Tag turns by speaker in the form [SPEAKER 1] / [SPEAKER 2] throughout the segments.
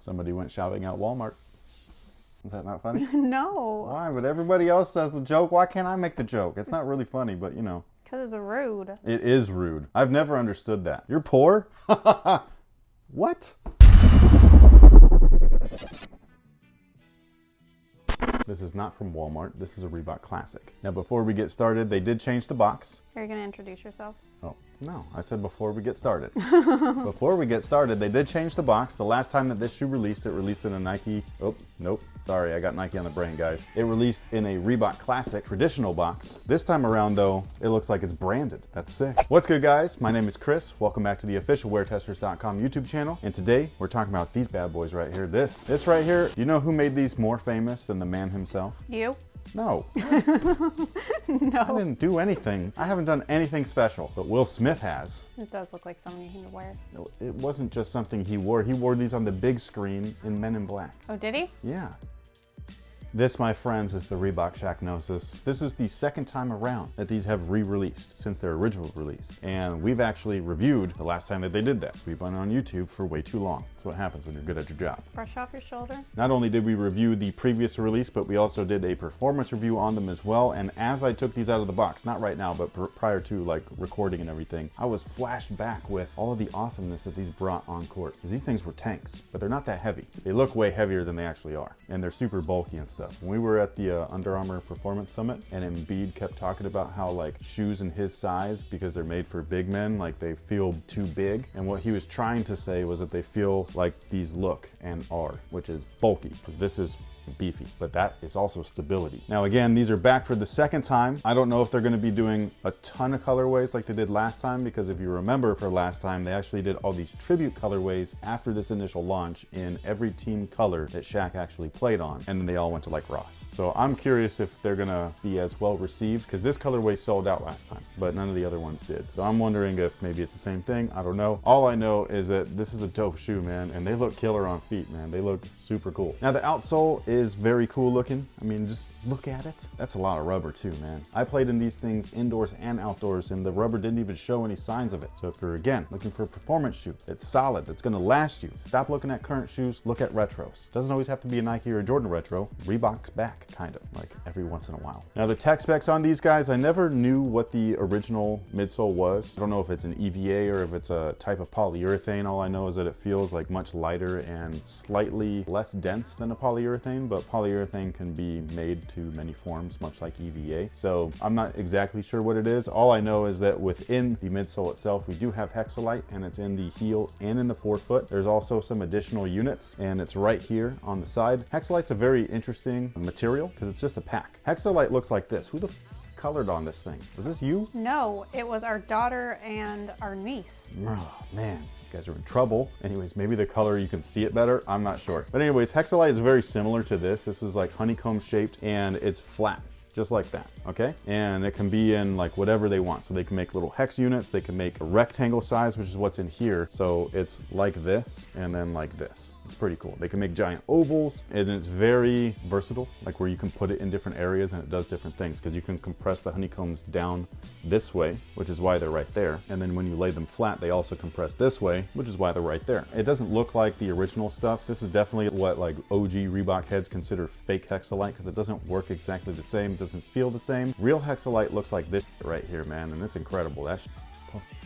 [SPEAKER 1] Somebody went shouting out Walmart. Is that not funny?
[SPEAKER 2] No.
[SPEAKER 1] Why? But everybody else says the joke. Why can't I make the joke? It's not really funny, but you know.
[SPEAKER 2] Because it's rude.
[SPEAKER 1] It is rude. I've never understood that. You're poor? What? This is not from Walmart. This is a Reebok Classic. Now, before we get started, they did change the box.
[SPEAKER 2] Are you going to introduce yourself?
[SPEAKER 1] Oh, no. I said before we get started. Before we get started, they did change the box. The last time that this shoe released, it released in a Nike... Oh, nope. Sorry, I got Nike on the brain, guys. It released in a Reebok Classic traditional box. This time around, though, it looks like it's branded. That's sick. What's good, guys? My name is Chris. Welcome back to the official WearTesters.com YouTube channel. And today, we're talking about these bad boys right here. This right here, you know who made these more famous than the man himself?
[SPEAKER 2] You?
[SPEAKER 1] No.
[SPEAKER 2] No.
[SPEAKER 1] I didn't do anything. I haven't done anything special, but Will Smith has.
[SPEAKER 2] It does look like something he would wear.
[SPEAKER 1] No, it wasn't just something he wore. He wore these on the big screen in Men in Black.
[SPEAKER 2] Oh, did he?
[SPEAKER 1] Yeah. This, my friends, is the Reebok Shaqnosis. This is the second time around that these have re-released since their original release. And we've actually reviewed the last time that they did that. So we've been on YouTube for way too long. That's what happens when you're good at your job.
[SPEAKER 2] Brush off your shoulder.
[SPEAKER 1] Not only did we review the previous release, but we also did a performance review on them as well. And as I took these out of the box, not right now, but prior to like recording and everything, I was flashed back with all of the awesomeness that these brought on court. Because these things were tanks, but they're not that heavy. They look way heavier than they actually are. And they're super bulky and stuff. When we were at the Under Armour Performance Summit, and Embiid kept talking about how like shoes in his size, because they're made for big men, like they feel too big. And what he was trying to say was that they feel like these look and are, which is bulky, because this is beefy, but that is also stability. Now again, these are back for the second time. I don't know if they're going to be doing a ton of colorways like they did last time, because if you remember for last time, they actually did all these tribute colorways after this initial launch in every team color that Shaq actually played on, and then they all went to like Ross. So I'm curious if they're gonna be as well received, because this colorway sold out last time, but none of the other ones did. So I'm wondering if maybe it's the same thing. I don't know. All I know is that this is a dope shoe, man, and they look killer on feet, man. They look super cool. Now the outsole is very cool looking. I mean, just look at it. That's a lot of rubber too, man. I played in these things indoors and outdoors, and the rubber didn't even show any signs of it. So if you're, again, looking for a performance shoe that's solid, that's gonna last you, stop looking at current shoes, look at retros. Doesn't always have to be a Nike or a Jordan retro. Reebok's back, kind of, like every once in a while. Now the tech specs on these guys, I never knew what the original midsole was. I don't know if it's an EVA or if it's a type of polyurethane. All I know is that it feels like much lighter and slightly less dense than a polyurethane, but polyurethane can be made to many forms, much like EVA. So I'm not exactly sure what it is. All I know is that within the midsole itself, we do have Hexa Light, and it's in the heel and in the forefoot. There's also some additional units, and it's right here on the side. Hexa Light's a very interesting material because it's just a pack. Hexa Light looks like this. Who the colored on this thing? Was this you?
[SPEAKER 2] No, it was our daughter and our niece.
[SPEAKER 1] Oh, man. Guys are in trouble. Anyways, maybe the color, you can see it better. I'm not sure. But anyways, Hexa Light is very similar to this. This is like honeycomb shaped, and it's flat, just like that, okay? And it can be in like whatever they want. So they can make little hex units, they can make a rectangle size, which is what's in here. So it's like this, and then like this. It's pretty cool. They can make giant ovals, and it's very versatile, like where you can put it in different areas and it does different things, because you can compress the honeycombs down this way, which is why they're right there. And then when you lay them flat, they also compress this way, which is why they're right there. It doesn't look like the original stuff. This is definitely what like OG Reebok heads consider fake Hexa Light, because it doesn't work exactly the same. It doesn't feel the same. Real Hexa Light looks like this right here, man, and it's incredible. That's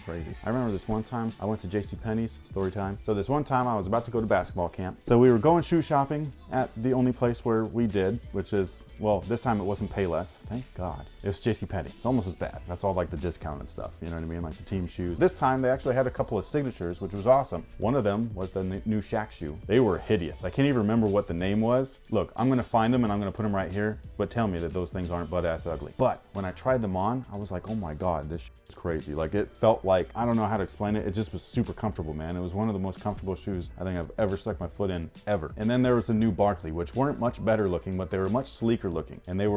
[SPEAKER 1] crazy. I remember this one time I went to JCPenney's, story time. So this one time I was about to go to basketball camp. So we were going shoe shopping at the only place where we did, which is, well, this time it wasn't Payless. Thank God. It was JCPenney. It's almost as bad. That's all like the discounted stuff. You know what I mean? Like the team shoes. This time they actually had a couple of signatures, which was awesome. One of them was the new Shaq shoe. They were hideous. I can't even remember what the name was. Look, I'm gonna find them and I'm gonna put them right here, but tell me that those things aren't butt-ass ugly. But when I tried them on, I was like, oh my God, this is crazy. Like it felt like, I don't know how to explain it. It just was super comfortable, man. It was one of the most comfortable shoes I think I've ever stuck my foot in, ever. And then there was the new Barkley, which weren't much better looking, but they were much sleeker looking. And this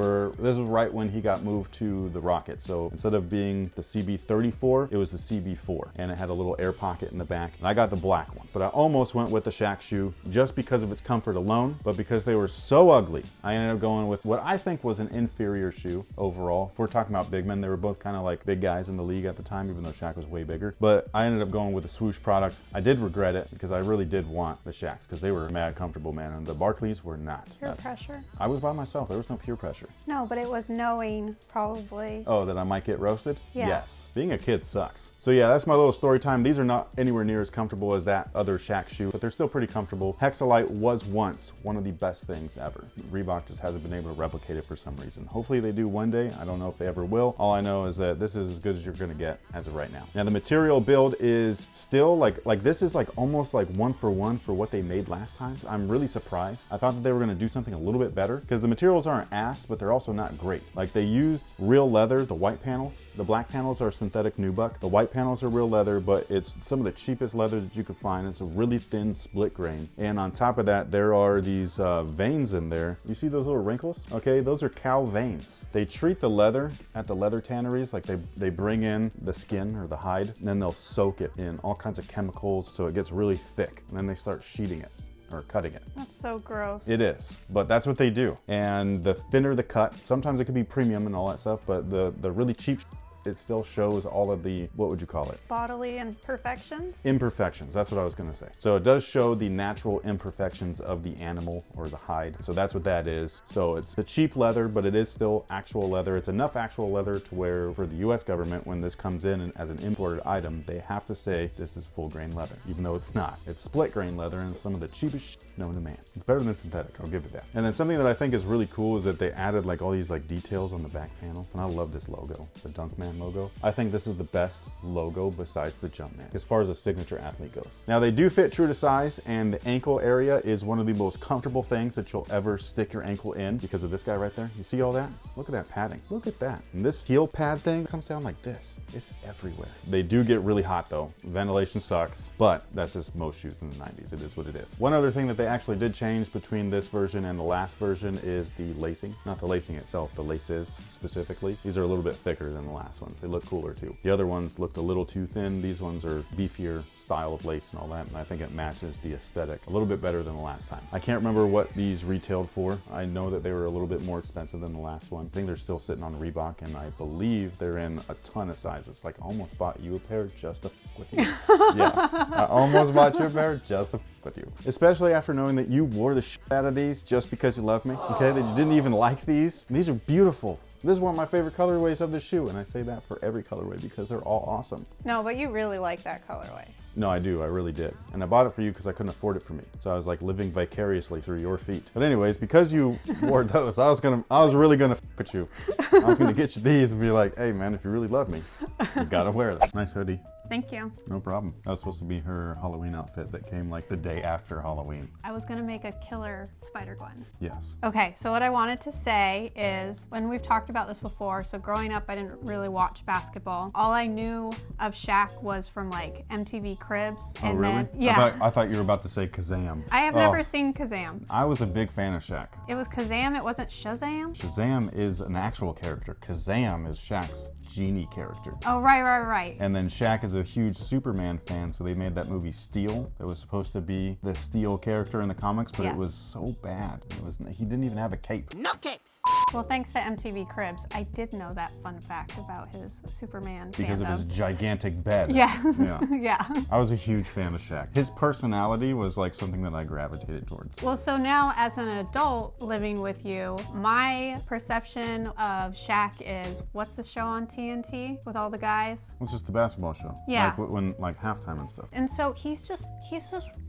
[SPEAKER 1] was right when he got moved to the Rocket. So instead of being the CB34, it was the CB4. And it had a little air pocket in the back. And I got the black one. But I almost went with the Shaq shoe just because of its comfort alone. But because they were so ugly, I ended up going with what I think was an inferior shoe overall. If we're talking about big men, they were both kind of like big guys in the league at the time, even though Shaq was was way bigger. But I ended up going with the swoosh product. I did regret it because I really did want the Shaqs because they were mad comfortable, man. And the Barkleys were not.
[SPEAKER 2] Peer pressure?
[SPEAKER 1] I was by myself. There was no peer pressure.
[SPEAKER 2] No, but it was knowing probably.
[SPEAKER 1] Oh, that I might get roasted?
[SPEAKER 2] Yeah.
[SPEAKER 1] Yes. Being a kid sucks. So yeah, that's my little story time. These are not anywhere near as comfortable as that other Shaq shoe, but they're still pretty comfortable. Hexa Light was once one of the best things ever. Reebok just hasn't been able to replicate it for some reason. Hopefully they do one day. I don't know if they ever will. All I know is that this is as good as you're gonna get as of right now. Now the material build is still like this is like almost like 1-for-1 for what they made last time. I'm really surprised. I thought that they were gonna do something a little bit better because the materials aren't ass, but they're also not great. Like they used real leather, the white panels. The black panels are synthetic nubuck. The white panels are real leather, but it's some of the cheapest leather that you could find. It's a really thin split grain. And on top of that, there are these veins in there. You see those little wrinkles? Okay, those are cow veins. They treat the leather at the leather tanneries, like they bring in the skin or the hide, and then they'll soak it in all kinds of chemicals so it gets really thick. And then they start sheeting it or cutting it.
[SPEAKER 2] That's so gross.
[SPEAKER 1] It is, but that's what they do. And the thinner the cut, sometimes it could be premium and all that stuff, but the really cheap, it still shows all of the, what would you call it?
[SPEAKER 2] Bodily imperfections?
[SPEAKER 1] Imperfections, that's what I was gonna say. So it does show the natural imperfections of the animal or the hide. So that's what that is. So it's the cheap leather, but it is still actual leather. It's enough actual leather to where for the US government, when this comes in and as an imported item, they have to say this is full grain leather, even though it's not. It's split grain leather and it's some of the cheapest known to man. It's better than synthetic, I'll give it that. And then something that I think is really cool is that they added like all these like details on the back panel. And I love this logo, the Dunkman logo. I think this is the best logo besides the Jumpman as far as a signature athlete goes. Now they do fit true to size, and the ankle area is one of the most comfortable things that you'll ever stick your ankle in because of this guy right there. You see all that? Look at that padding. Look at that. And this heel pad thing comes down like this. It's everywhere. They do get really hot though. Ventilation sucks, but that's just most shoes in the 90s. It is what it is. One other thing that they actually did change between this version and the last version is the lacing. Not the lacing itself, the laces specifically. These are a little bit thicker than the last ones. They look cooler too. The other ones looked a little too thin. These ones are beefier style of lace and all that, and I think it matches the aesthetic a little bit better than the last time. I can't remember what these retailed for. I know that they were a little bit more expensive than the last one. I think they're still sitting on Reebok, and I believe they're in a ton of sizes. Like I almost bought you a pair just to f with you. Yeah, I almost bought you a pair just to f with you. Especially after knowing that you wore the shit out of these just because you love me, okay? That you didn't even like these. These are beautiful. This is one of my favorite colorways of the shoe, and I say that for every colorway because they're all awesome.
[SPEAKER 2] No, but you really like that colorway.
[SPEAKER 1] No, I do. I really did. And I bought it for you because I couldn't afford it for me. So I was like living vicariously through your feet. But anyways, because you wore those, I was really gonna f with you. I was gonna get you these and be like, hey man, if you really love me, you gotta wear them. Nice hoodie.
[SPEAKER 2] Thank you.
[SPEAKER 1] No problem. That was supposed to be her Halloween outfit that came like the day after Halloween.
[SPEAKER 2] I was gonna make a killer Spider-Gwen.
[SPEAKER 1] Yes.
[SPEAKER 2] Okay, so what I wanted to say is, when we've talked about this before, so growing up I didn't really watch basketball. All I knew of Shaq was from like MTV Cribs.
[SPEAKER 1] Oh,
[SPEAKER 2] and
[SPEAKER 1] really?
[SPEAKER 2] Then, yeah.
[SPEAKER 1] I thought you were about to say Kazam.
[SPEAKER 2] I have never seen Kazam.
[SPEAKER 1] I was a big fan of Shaq.
[SPEAKER 2] It was Kazam, it wasn't Shazam?
[SPEAKER 1] Shazam is an actual character. Kazam is Shaq's genie character.
[SPEAKER 2] Oh, right.
[SPEAKER 1] And then Shaq is a huge Superman fan, so they made that movie Steel. That was supposed to be the Steel character in the comics, but
[SPEAKER 2] Yes.
[SPEAKER 1] It was so bad. He didn't even have a cape.
[SPEAKER 3] No capes.
[SPEAKER 2] Well, thanks to MTV Cribs, I did know that fun fact about his Superman
[SPEAKER 1] Because
[SPEAKER 2] fandom.
[SPEAKER 1] of his gigantic bed.
[SPEAKER 2] Yeah.
[SPEAKER 1] Yeah.
[SPEAKER 2] Yeah.
[SPEAKER 1] I was a huge fan of Shaq. His personality was like something that I gravitated towards.
[SPEAKER 2] Well, so now as an adult living with you, my perception of Shaq is, what's the show on TNT with all the guys?
[SPEAKER 1] It was just the basketball show.
[SPEAKER 2] Yeah.
[SPEAKER 1] Like when halftime and stuff.
[SPEAKER 2] And so he's just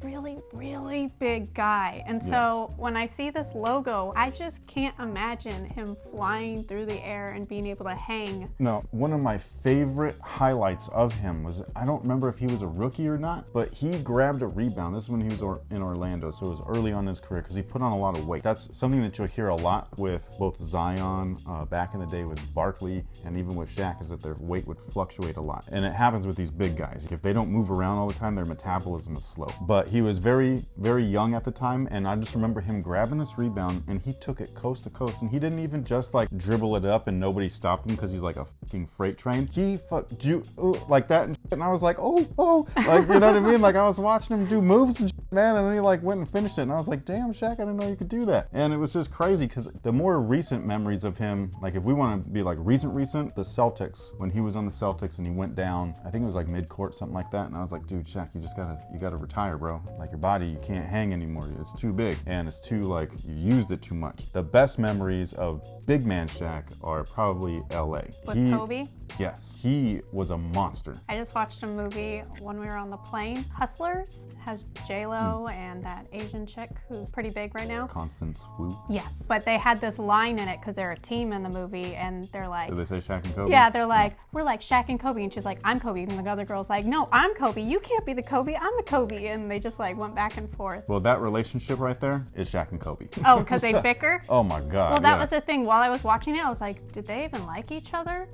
[SPEAKER 2] really big guy. And so when I see this logo, I just can't imagine him flying through the air and being able to hang.
[SPEAKER 1] No, one of my favorite highlights of him was, I don't remember if he was a rookie or not, but he grabbed a rebound. This is when he was in Orlando, so it was early on in his career because he put on a lot of weight. That's something that you'll hear a lot with both Zion back in the day with Barkley and even with Shaq, is that their weight would fluctuate a lot. And it happens with these big guys. If they don't move around all the time, their metabolism is slow. But he was very young at the time, and I just remember him grabbing this rebound and he took it coast to coast, and he didn't even just like dribble it up and nobody stopped him because he's like a fucking freight train. He fucked you like that and I was like, oh, like, you know what I mean? Like I was watching him do moves and shit, man, and then he like went and finished it, and I was like, damn, Shaq, I didn't know you could do that. And it was just crazy because the more recent memories of him, like if we want to be like recent, the Celtics, when he was on the Celtics and he went down, I think it was like mid-court, something like that. And I was like, dude, Shaq, you gotta retire, bro. Like your body, you can't hang anymore. It's too big and it's too like, you used it too much. The best memories of big man Shaq are probably LA.
[SPEAKER 2] With Kobe?
[SPEAKER 1] Yes, he was a monster.
[SPEAKER 2] I just watched a movie when we were on the plane. Hustlers has J-Lo and that Asian chick who's pretty big right now.
[SPEAKER 1] Constance Wu.
[SPEAKER 2] Yes, but they had this line in it because they're a team in the movie, and they're like,
[SPEAKER 1] Did they say Shaq and Kobe?
[SPEAKER 2] yeah, they're like, we're like Shaq and Kobe, and she's like, I'm Kobe, and the other girl's like, no, I'm Kobe, you can't be the Kobe, I'm the Kobe, and they just like went back and forth.
[SPEAKER 1] Well, that relationship right there is Shaq and Kobe.
[SPEAKER 2] Oh, because they bicker?
[SPEAKER 1] Oh my God.
[SPEAKER 2] Well, that was the thing. While I was watching it, I was like, did they even like each other?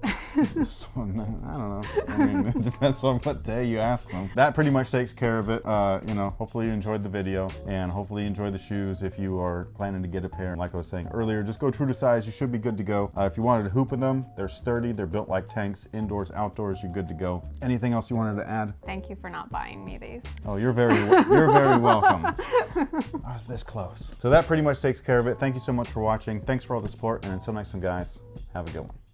[SPEAKER 1] So, I don't know. I mean, it depends on what day you ask them. That pretty much takes care of it. You know, hopefully you enjoyed the video and hopefully you enjoy the shoes. If you are planning to get a pair, like I was saying earlier, just go true to size. You should be good to go. If you wanted to hoop in them, they're sturdy. They're built like tanks. Indoors, outdoors, you're good to go. Anything else you wanted to add?
[SPEAKER 2] Thank you for not buying me these.
[SPEAKER 1] Oh, you're very welcome. I was this close. So that pretty much takes care of it. Thank you so much for watching. Thanks for all the support. And until next time, guys, have a good one.